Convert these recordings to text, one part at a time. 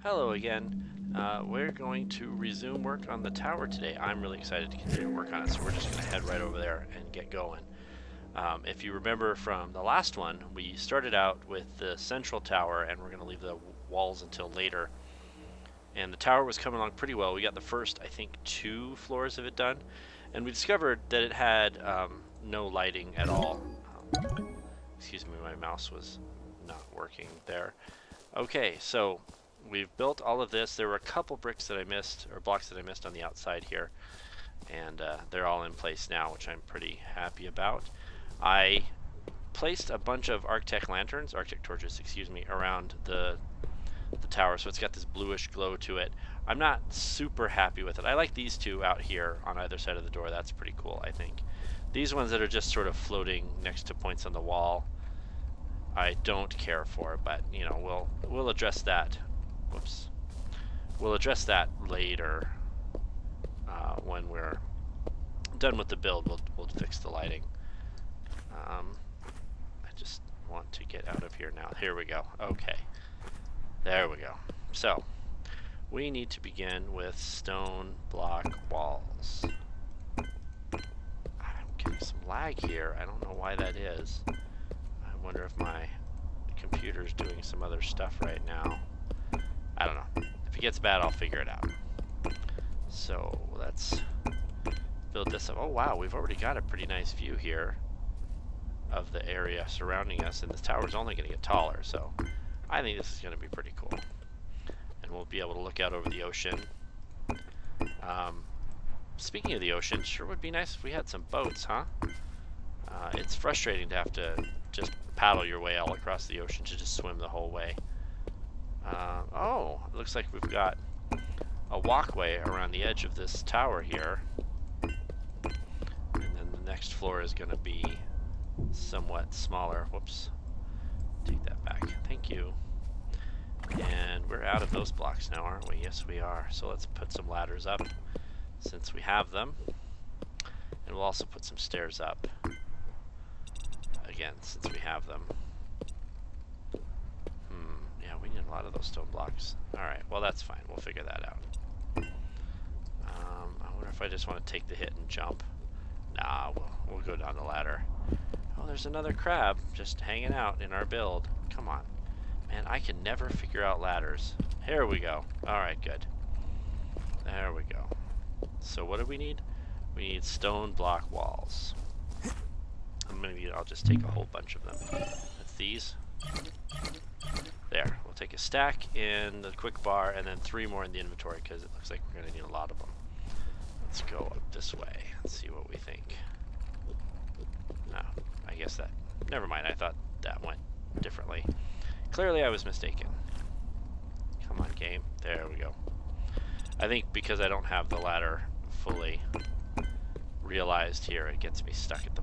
Hello again. We're going to resume work on the tower today. I'm really excited to continue work on it, so we're just going to head right over there and get going. If you remember from the last one, we started out with the central tower, and we're going to leave the walls until later. And the tower was coming along pretty well. We got the first, I think, 2 floors of it done, and we discovered that it had no lighting at all. Excuse me, my mouse was not working there. Okay, so we've built all of this. There were a couple bricks that I missed, or blocks that I missed on the outside here, and they're all in place now, which I'm pretty happy about. I placed a bunch of Arctic torches, excuse me, around the tower, so it's got this bluish glow to it. I'm not super happy with it. I like these two out here on either side of the door. That's pretty cool, I think. These ones that are just sort of floating next to points on the wall, I don't care for, but you know, we'll address that. Whoops. We'll address that later when we're done with the build. We'll fix the lighting. I just want to get out of here now. Here we go. Okay. There we go. So we need to begin with stone block walls. I'm getting some lag here. I don't know why that is. I wonder if my computer's doing some other stuff right now. I don't know. If it gets bad, I'll figure it out. So let's build this up. Oh wow, we've already got a pretty nice view here of the area surrounding us, and this tower's only going to get taller, so I think this is going to be pretty cool. And we'll be able to look out over the ocean. Speaking of the ocean, sure would be nice if we had some boats, huh? It's frustrating to have to just paddle your way all across the ocean to just swim the whole way. Oh, it looks like we've got a walkway around the edge of this tower here. And then the next floor is going to be somewhat smaller. Whoops. Take that back. Thank you. And we're out of those blocks now, aren't we? Yes, we are. So let's put some ladders up since we have them. And we'll also put some stairs up. Again, since we have them. Yeah, we need a lot of those stone blocks. Alright, well that's fine. We'll figure that out. I wonder if I just want to take the hit and jump. Nah, we'll go down the ladder. Oh, there's another crab just hanging out in our build. Come on. Man, I can never figure out ladders. Here we go. Alright, good. There we go. So what do we need? We need stone block walls. I'll just take a whole bunch of them. That's these. There. We'll take a stack in the quick bar and then 3 more in the inventory because it looks like we're going to need a lot of them. Let's go up this way and see what we think. No, I guess that... Never mind, I thought that went differently. Clearly I was mistaken. Come on, game. There we go. I think because I don't have the ladder fully realized here, it gets me stuck at the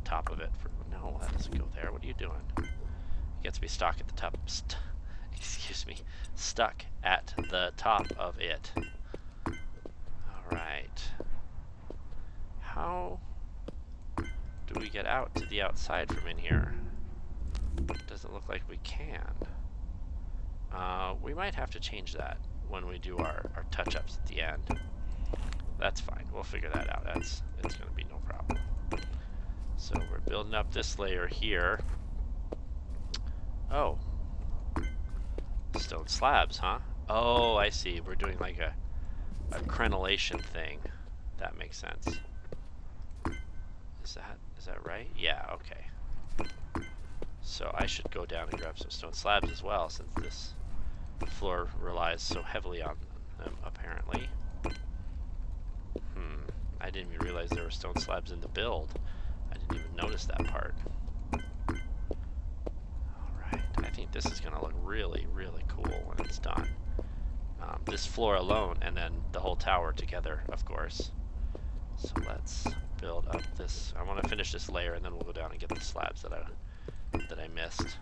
top of it. No, that doesn't go there. What are you doing? It gets me stuck at the top. Excuse me. Stuck at the top of it. Alright. How do we get out to the outside from in here? Doesn't look like we can. We might have to change that when we do our touch-ups at the end. That's fine. We'll figure that out. It's going to be no problem. So we're building up this layer here. Oh. Stone slabs, huh? Oh, I see. We're doing like a crenellation thing. That makes sense. Is that right? Yeah, okay. So I should go down and grab some stone slabs as well, since this floor relies so heavily on them, apparently. I didn't even realize there were stone slabs in the build. I didn't even notice that part. Alright, I think this is going to look really, really cool when it's done. This floor alone, and then the whole tower together, of course. So let's build up this. I want to finish this layer, and then we'll go down and get the slabs that I missed.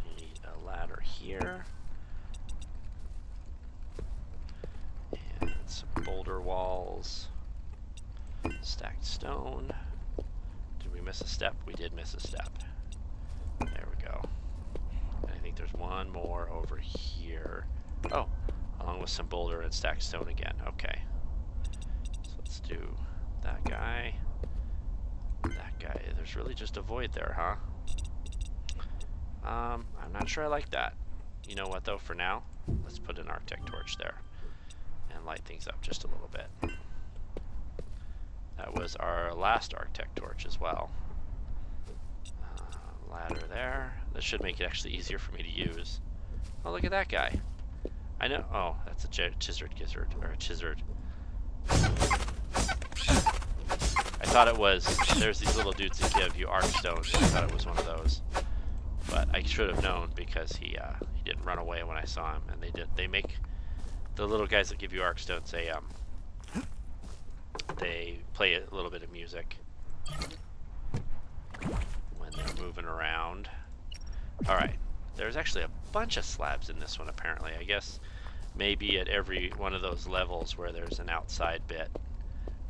You need a ladder here. And some boulder walls. Stacked stone. Did we miss a step? We did miss a step. There we go. And I think think there's one more over here. Oh, along with some boulder and stacked stone again. Okay. So let's do that guy. That guy. There's really just a void there, huh? I'm not sure I like that. You know what, though? For now, let's put an Arctic torch there and light things up just a little bit. That was our last Arctic torch as well. Ladder there. This should make it actually easier for me to use. Oh, look at that guy. I know. Oh, that's a chisered gizzard, or a chisered. I thought it was. There's these little dudes that give you arc stones. I thought it was one of those, but I should have known because he didn't run away when I saw him, and they did. They make the little guys that give you arc stones. They play a little bit of music when they're moving around. All right, there's actually a bunch of slabs in this one apparently. I guess maybe at every one of those levels where there's an outside bit,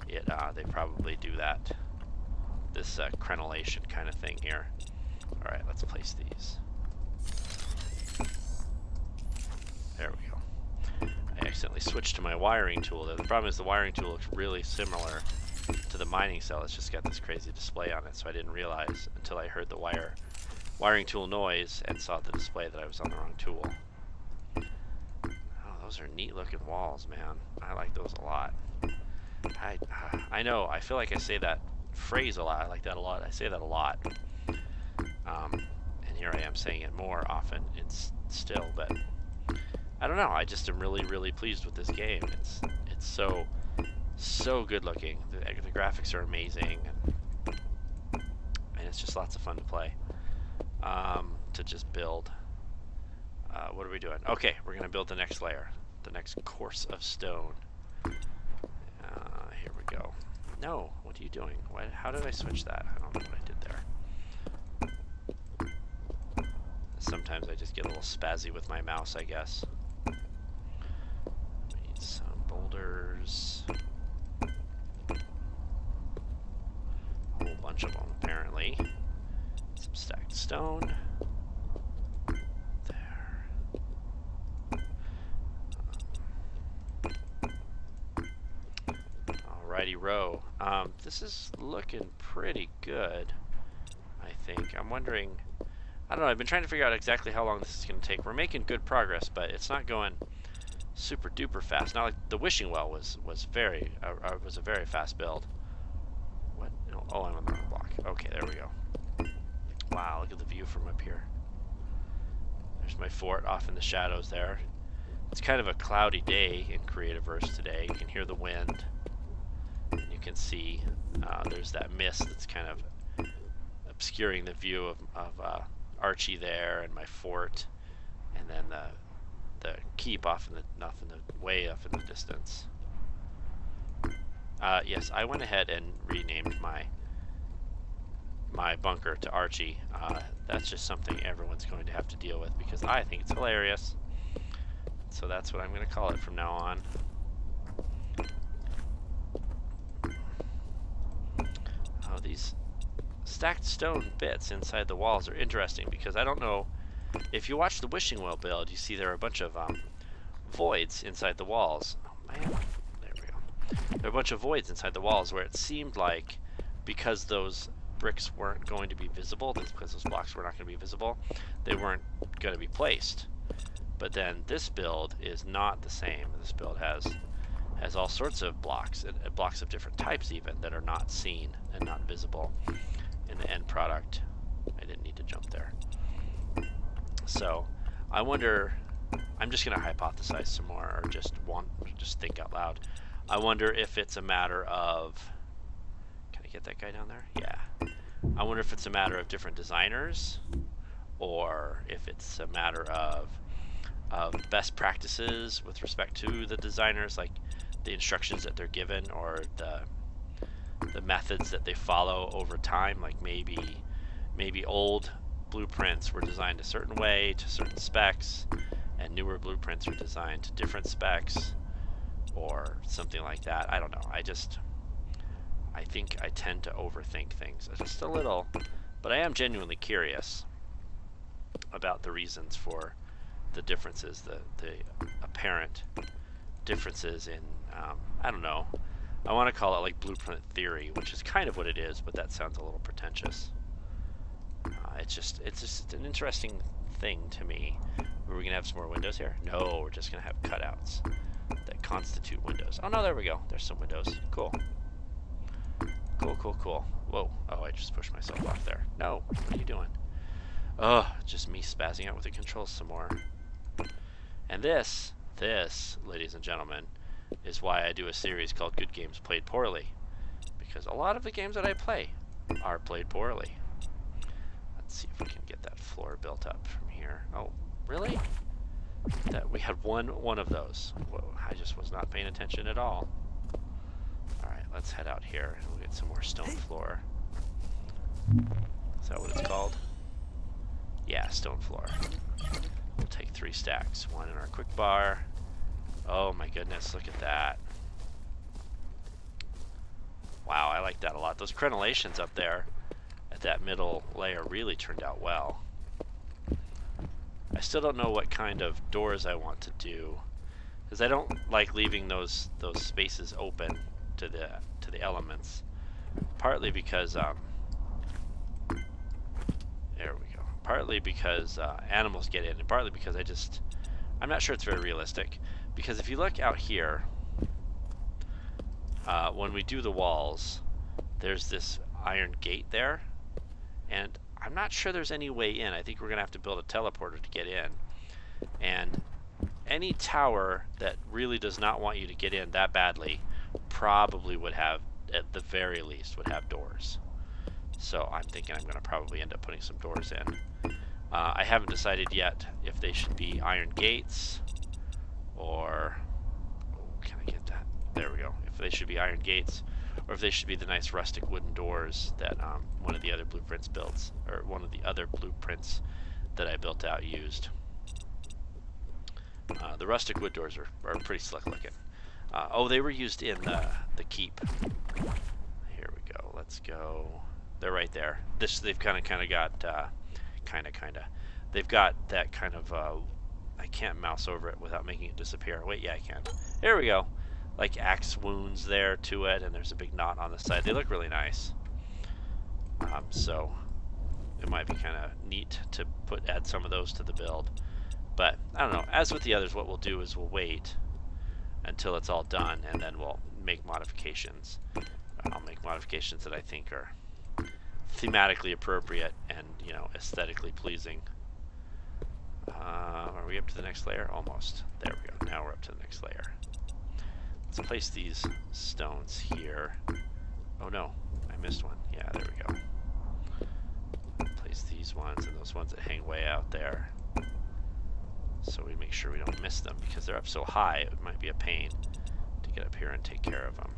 they probably do that. This crenellation kind of thing here. All right, let's place these. There we go. I accidentally switched to my wiring tool there. The problem is the wiring tool looks really similar to the mining cell. It's just got this crazy display on it, so I didn't realize until I heard the wiring tool noise and saw the display that I was on the wrong tool. Oh, those are neat looking walls, man. I like those a lot. I know, I feel like I say that phrase a lot. I like that a lot. I say that a lot. And here I am saying it more often. It's still, but I don't know. I just am really, really pleased with this game. It's so good looking. The graphics are amazing, and it's just lots of fun to play. To just build. What are we doing? Okay, we're gonna build the next layer, the next course of stone. Here we go. No, what are you doing? How did I switch that? I don't know what I did there. Sometimes I just get a little spazzy with my mouse, I guess. Need some boulders. A whole bunch of them, apparently. Some stacked stone. There. Alrighty, row. This is looking pretty good, I think. I'm wondering, I don't know, I've been trying to figure out exactly how long this is going to take. We're making good progress, but it's not going super duper fast. Not like the wishing well was a very fast build. What? Oh, I'm on the wrong block. Okay, there we go. Wow, look at the view from up here. There's my fort off in the shadows there. It's kind of a cloudy day in Creativerse today. You can hear the wind. You can see there's that mist that's kind of obscuring the view of Archie there and my fort, and then the keep off in the way off in the distance. Yes, I went ahead and renamed my bunker to Archie. That's just something everyone's going to have to deal with because I think it's hilarious. So that's what I'm going to call it from now on. Oh, these stacked stone bits inside the walls are interesting because I don't know if you watch the wishing well build, you see there are a bunch of voids inside the walls. Oh man, there we go. There are a bunch of voids inside the walls where it seemed like because those bricks weren't going to be visible, because those blocks were not going to be visible, they weren't going to be placed. But then this build is not the same. This build has all sorts of blocks, and blocks of different types even, that are not seen and not visible in the end product. I didn't need to jump there. So I wonder, I'm just going to hypothesize some more, or just think out loud. I wonder if it's a matter of, can I get that guy down there? Yeah. I wonder if it's a matter of different designers, or if it's a matter of best practices with respect to the designers, like the instructions that they're given, or the methods that they follow over time. Like maybe old blueprints were designed a certain way to certain specs, and newer blueprints are designed to different specs, or something like that. I don't know. I think I tend to overthink things just a little, but I am genuinely curious. about the reasons for the differences, the apparent differences in, I don't know, I want to call it like blueprint theory, which is kind of what it is, but that sounds a little pretentious. It's just an interesting thing to me. Are we gonna have some more windows here? No, we're just gonna have cutouts that constitute windows. Oh no, there we go. There's some windows. Cool. Cool. Whoa. Oh, I just pushed myself off there. No, what are you doing? Oh, just me spazzing out with the controls some more. And this, ladies and gentlemen, is why I do a series called Good Games Played Poorly. Because a lot of the games that I play are played poorly. Let's see if we can get that floor built up from here. Oh, really? That we had one of those. Whoa, I just was not paying attention at all. Alright, let's head out here and we'll get some more stone floor. Is that what it's called? Yeah, stone floor. We'll take 3 stacks. 1 in our quick bar. Oh my goodness, look at that. Wow, I like that a lot. Those crenellations up there at that middle layer really turned out well. I still don't know what kind of doors I want to do, because I don't like leaving those spaces open to the elements. Partly because there we go. Partly because animals get in, and partly because I'm not sure it's very realistic. Because if you look out here, when we do the walls, there's this iron gate there, and I'm not sure there's any way in. I think we're gonna have to build a teleporter to get in. And any tower that really does not want you to get in that badly probably would have, at the very least, would have doors. So I'm thinking I'm gonna probably end up putting some doors in. I haven't decided yet if they should be iron gates or, can I get that? There we go. If they should be iron gates, or if they should be the nice rustic wooden doors that one of the other blueprints builds, or one of the other blueprints that I built out used. The rustic wood doors are pretty slick looking. Oh, they were used in the keep. Here we go. Let's go. They're right there. They've kind of got they've got that kind of I can't mouse over it without making it disappear. Wait, yeah, I can. There we go. Like axe wounds there to it, and there's a big knot on the side. They look really nice. So it might be kind of neat to add some of those to the build. But I don't know. As with the others, what we'll do is we'll wait until it's all done, and then we'll make modifications. I'll make modifications that I think are thematically appropriate and, you know, aesthetically pleasing. Are we up to the next layer? Almost. There we go. Now we're up to the next layer. Let's place these stones here. Oh no, I missed one. Yeah, there we go. Place these ones and those ones that hang way out there, so we make sure we don't miss them, because they're up so high it might be a pain to get up here and take care of them.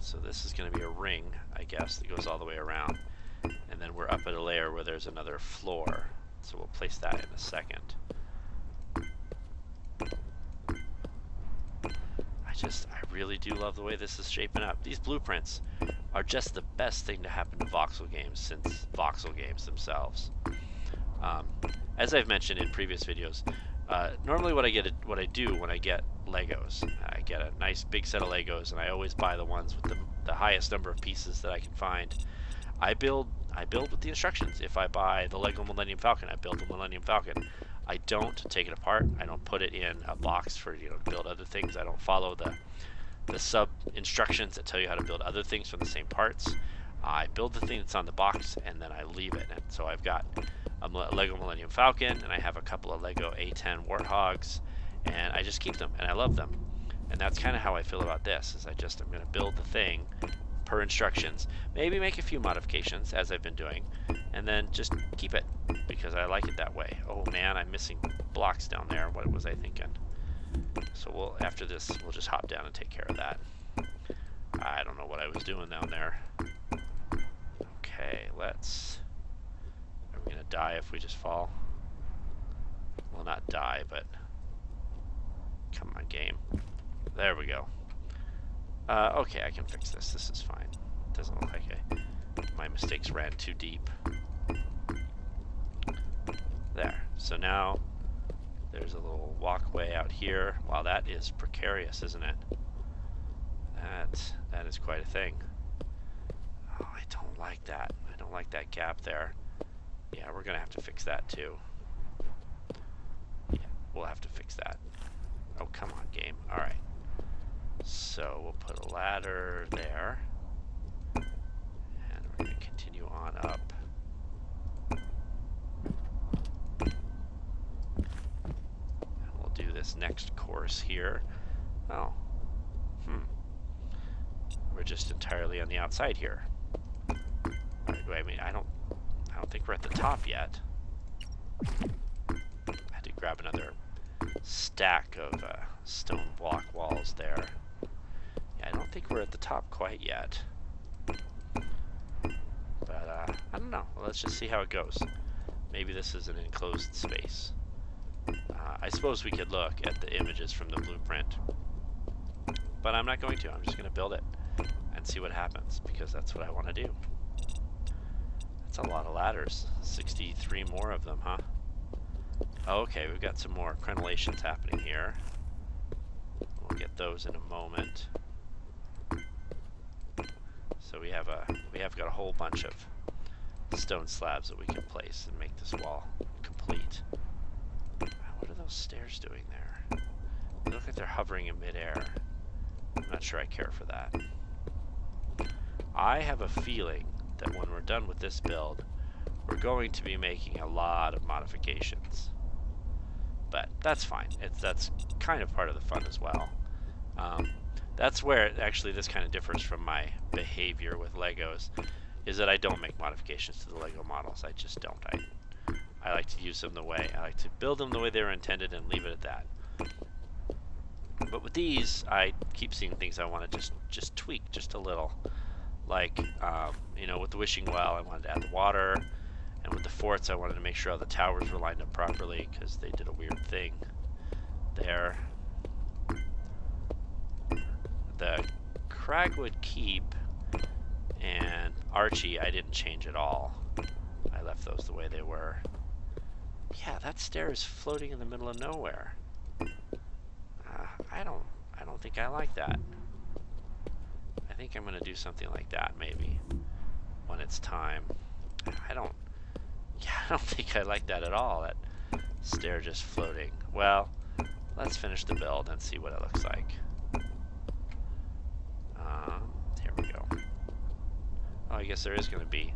So this is going to be a ring, I guess, that goes all the way around, and then we're up at a layer where there's another floor, so we'll place that in a second. I really do love the way this is shaping up. These blueprints are just the best thing to happen to voxel games since voxel games themselves. As I've mentioned in previous videos, normally what I do when I get Legos, I get a nice big set of Legos, and I always buy the ones with the highest number of pieces that I can find. I build with the instructions. If I buy the Lego Millennium Falcon, I build the Millennium Falcon. I don't take it apart. I don't put it in a box for, you know, to build other things. I don't follow the sub instructions that tell you how to build other things from the same parts. I build the thing that's on the box, and then I leave it. And so I've got a Lego Millennium Falcon, and I have a couple of Lego A10 Warthogs, and I just keep them, and I love them. And that's kind of how I feel about this, is I'm going to build the thing per instructions, maybe make a few modifications as I've been doing, and then just keep it because I like it that way. Oh man, I'm missing blocks down there. What was I thinking? So after this, we'll just hop down and take care of that. I don't know what I was doing down there. Okay, are we gonna die if we just fall? Well, not die, but come on, game. There we go. Okay, I can fix this. This is fine. Doesn't look like my mistakes ran too deep. So now there's a little walkway out here. Wow, that is precarious, isn't it? That is quite a thing. Oh, I don't like that. I don't like that gap there. Yeah, we're gonna have to fix that too. Yeah, we'll have to fix that. Oh, come on, game. All right. So we'll put a ladder there. And we're gonna continue on up. And we'll do this next course here. Oh. We're just entirely on the outside here. I mean, I don't think we're at the top yet. I had to grab another stack of stone block walls there. Yeah, I don't think we're at the top quite yet. But I don't know. Well, let's just see how it goes. Maybe this is an enclosed space. I suppose we could look at the images from the blueprint, but I'm not going to. I'm just going to build it and see what happens, because that's what I want to do. That's a lot of ladders. 63 more of them, huh? Okay, we've got some more crenellations happening here. We'll get those in a moment. So we have got a whole bunch of stone slabs that we can place and make this wall complete. What are those stairs doing there? They look like they're hovering in midair. I'm not sure I care for that. I have a feeling that when we're done with this build, we're going to be making a lot of modifications. But that's fine. That's kind of part of the fun as well. That's where actually this kind of differs from my behavior with Legos, is that I don't make modifications to the Lego models. I just don't. I like to use them the way, I like to build them the way they're intended and leave it at that. But with these, I keep seeing things I want to just tweak just a little. Like, you know, with the wishing well, I wanted to add the water, and with the forts, I wanted to make sure all the towers were lined up properly, because they did a weird thing there. The Cragwood Keep and Archie, I didn't change at all. I left those the way they were. Yeah, that stair is floating in the middle of nowhere. I don't think I like that. I think I'm gonna do something like that maybe when it's time. I don't think I like that at all. That stair just floating. Well, let's finish the build and see what it looks like. Here we go. Oh, I guess there is gonna be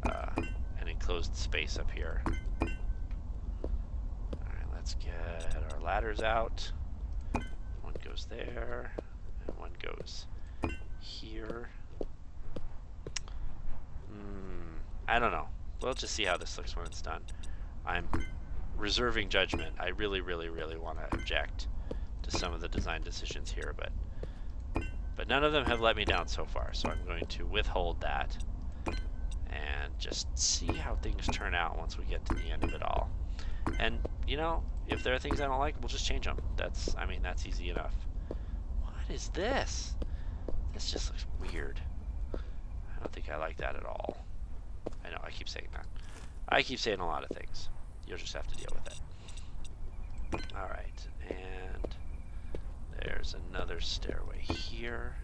an enclosed space up here. Alright, let's get our ladders out. One goes there, and one goes here. I don't know. We'll just see how this looks when it's done. I'm reserving judgment. I really, really, really want to object to some of the design decisions here, but none of them have let me down so far, so I'm going to withhold that and just see how things turn out once we get to the end of it all. And, you know, if there are things I don't like, we'll just change them. That's easy enough. What is this? This just looks weird. I don't think I like that at all. I know, I keep saying that. I keep saying a lot of things. You'll just have to deal with it. Alright, and there's another stairway here.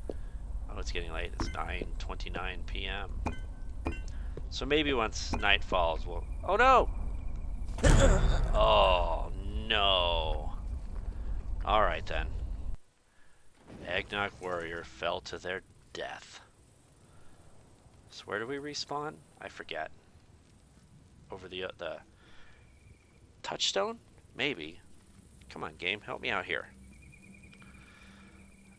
Oh, it's getting late. It's 9:29 p.m. So maybe once night falls, we'll... Oh, no! Oh, no. Alright, then. Eggnog Warrior fell to their death. So where do we respawn? I forget. Over the touchstone? Maybe. Come on, game. Help me out here.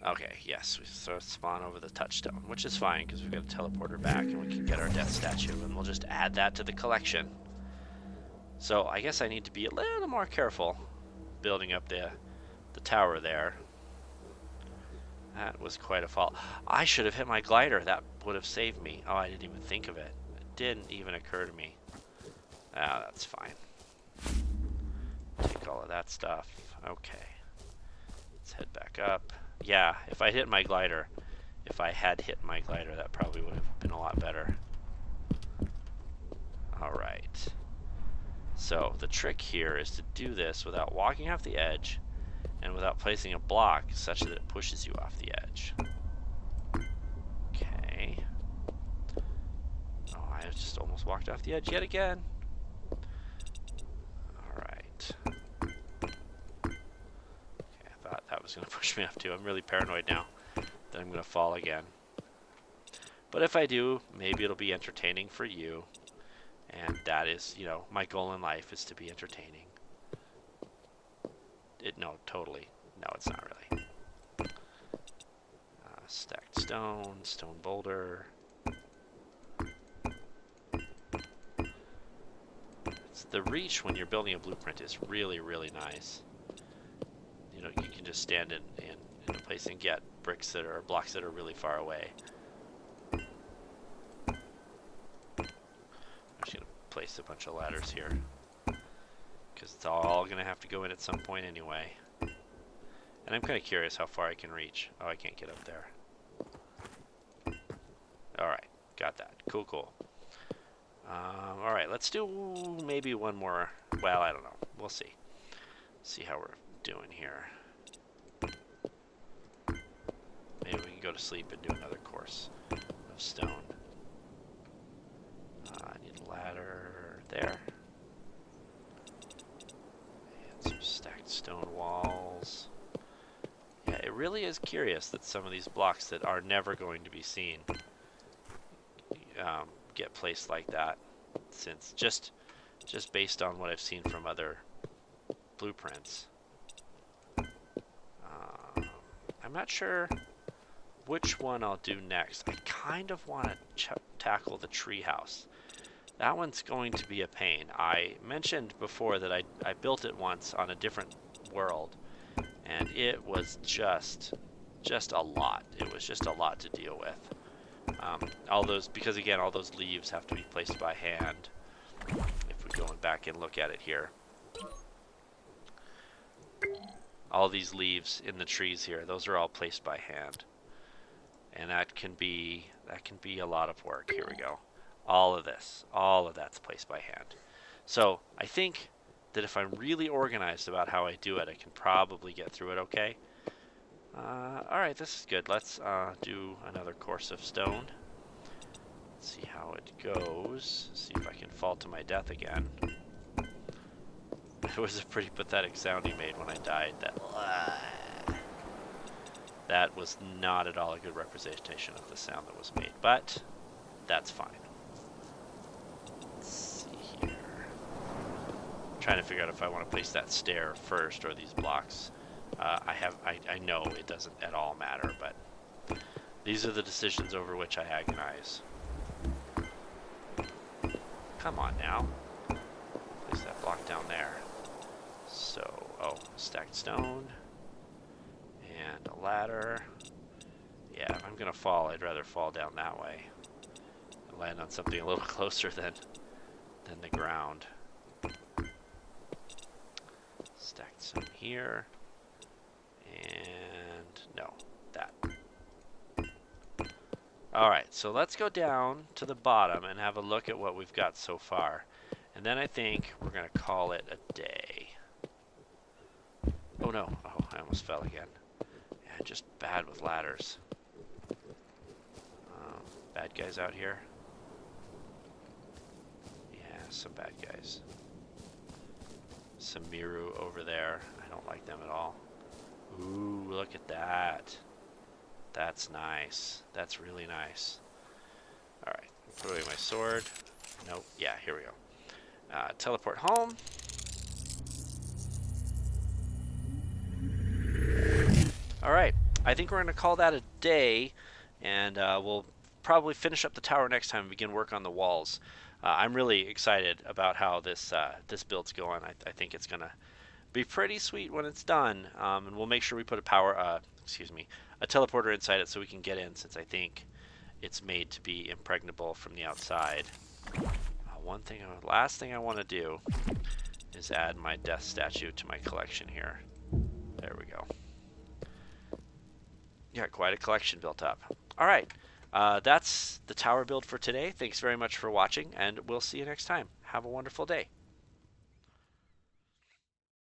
Okay, yes. We sort of spawn over the touchstone, which is fine, because we've got a teleporter back, and we can get our death statue, and we'll just add that to the collection. So I guess I need to be a little more careful building up the tower there. That was quite a fall. I should have hit my glider. That would have saved me. Oh, I didn't even think of it. It didn't even occur to me. Ah, that's fine. Take all of that stuff. Okay. Let's head back up. Yeah, if I hit my glider, if I had hit my glider, that probably would have been a lot better. Alright. So the trick here is to do this without walking off the edge and without placing a block such that it pushes you off the edge. Okay. Oh, I just almost walked off the edge yet again. Alright. Okay, I thought that was going to push me off too. I'm really paranoid now that I'm going to fall again. But if I do, maybe it'll be entertaining for you. And that is, you know, my goal in life is to be entertaining. No, totally. No, it's not really. Stacked stone, stone boulder. The reach when you're building a blueprint is really, really nice. You know, you can just stand in a place and get bricks that are, blocks that are really far away. I'm just going to place a bunch of ladders here, because it's all going to have to go in at some point anyway. And I'm kind of curious how far I can reach. Oh, I can't get up there. Alright, got that. Cool, cool. Alright, let's do maybe one more. Well, I don't know. We'll see. See how we're doing here. Maybe we can go to sleep and do another course of stone. I need a ladder there. And some stacked stone walls. Yeah, it really is curious that some of these blocks that are never going to be seen get placed like that, since just based on what I've seen from other blueprints. I'm not sure which one I'll do next. I kind of want to tackle the treehouse. That one's going to be a pain. I mentioned before that I built it once on a different world, and it was just a lot. It was just a lot to deal with. All those, because again, all those leaves have to be placed by hand. If we go back and look at it here, all these leaves in the trees here, those are all placed by hand, and that can be a lot of work. Here we go. All of that's placed by hand. So I think that if I'm really organized about how I do it, I can probably get through it okay. Alright, this is good. Let's do another course of stone. Let's see how it goes. See if I can fall to my death again. It was a pretty pathetic sound he made when I died. That was not at all a good representation of the sound that was made, but that's fine. Let's see here. I'm trying to figure out if I want to place that stair first or these blocks. I know it doesn't at all matter, but these are the decisions over which I agonize. Come on now. Place that block down there. So, oh, stacked stone. And a ladder. Yeah, if I'm gonna fall, I'd rather fall down that way. And land on something a little closer than the ground. Stacked stone here. And no, that. Alright, so let's go down to the bottom and have a look at what we've got so far. And then I think we're going to call it a day. Oh no, oh, I almost fell again. Yeah, just bad with ladders. Bad guys out here. Yeah, some bad guys. Some Miru over there. I don't like them at all. Ooh, look at that. That's nice. That's really nice. Alright, put away my sword. Nope. Yeah, here we go. Teleport home. Alright, I think we're going to call that a day, and we'll probably finish up the tower next time and begin work on the walls. I'm really excited about how this build's going. I think it's going to be pretty sweet when it's done, and we'll make sure we put a teleporter inside it so we can get in, since I think it's made to be impregnable from the outside. Last thing I want to do is add my death statue to my collection here. There we go. Yeah, quite a collection built up. All right, that's the tower build for today. Thanks very much for watching, and we'll see you next time. Have a wonderful day.